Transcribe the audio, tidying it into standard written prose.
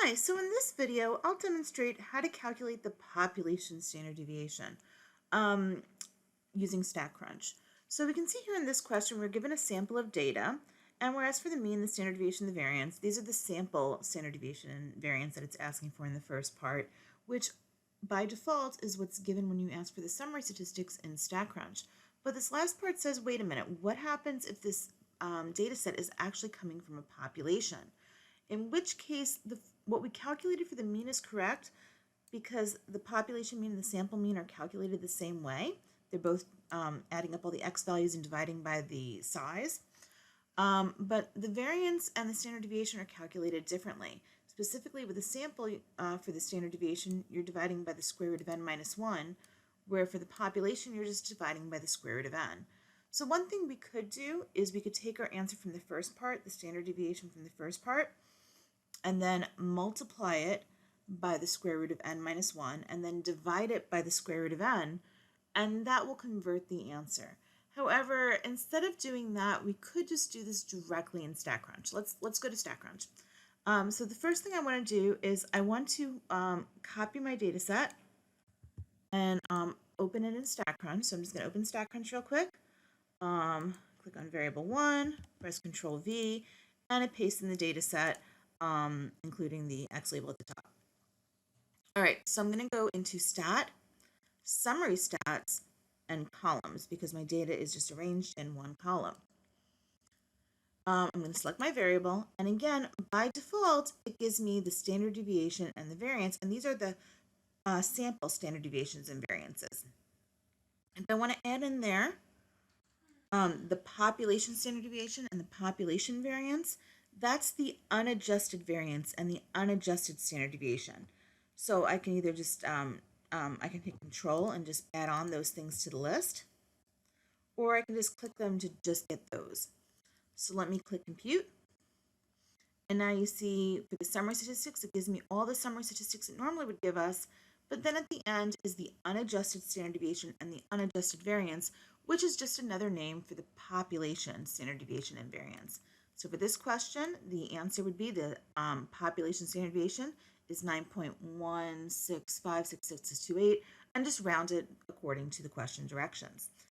Hi, so in this video, I'll demonstrate how to calculate the population standard deviation um, using StatCrunch. So we can see here in this question, we're given a sample of data, and we're asked for the mean, the standard deviation, the variance. These are the sample standard deviation and variance that it's asking for in the first part, which by default is what's given when you ask for the summary statistics in StatCrunch. But this last part says, wait a minute, what happens if this data set is actually coming from a population? In which case, what we calculated for the mean is correct because the population mean and the sample mean are calculated the same way. They're both adding up all the x values and dividing by the size. But the variance and the standard deviation are calculated differently. Specifically with the sample for the standard deviation, you're dividing by the square root of n minus 1, where for the population, you're just dividing by the square root of n. So one thing we could do is we could take our answer from the first part, the standard deviation from the first part, and then multiply it by the square root of n minus 1, and then divide it by the square root of n, and that will convert the answer. However, instead of doing that, we could just do this directly in StatCrunch. Let's go to StatCrunch. So the first thing I want to do is I want to copy my data set and open it in StatCrunch. So I'm just going to open StatCrunch real quick. Click on variable 1, press Control V, and it pastes in the data set, including the X label at the top. All right, so I'm going to go into Stat, Summary Stats, and Columns because my data is just arranged in one column. I'm going to select my variable, and again, by default, it gives me the standard deviation and the variance, and these are the sample standard deviations and variances. If I want to add in there the population standard deviation and the population variance, that's the unadjusted variance and the unadjusted standard deviation. So I can either just, I can hit Control and just add on those things to the list, or I can just click them to just get those. So let me click Compute. And now you see for the summary statistics, it gives me all the summary statistics it normally would give us, but then at the end is the unadjusted standard deviation and the unadjusted variance, which is just another name for the population standard deviation and variance. So for this question, the answer would be the population standard deviation is 9.16566628, and just round it according to the question directions.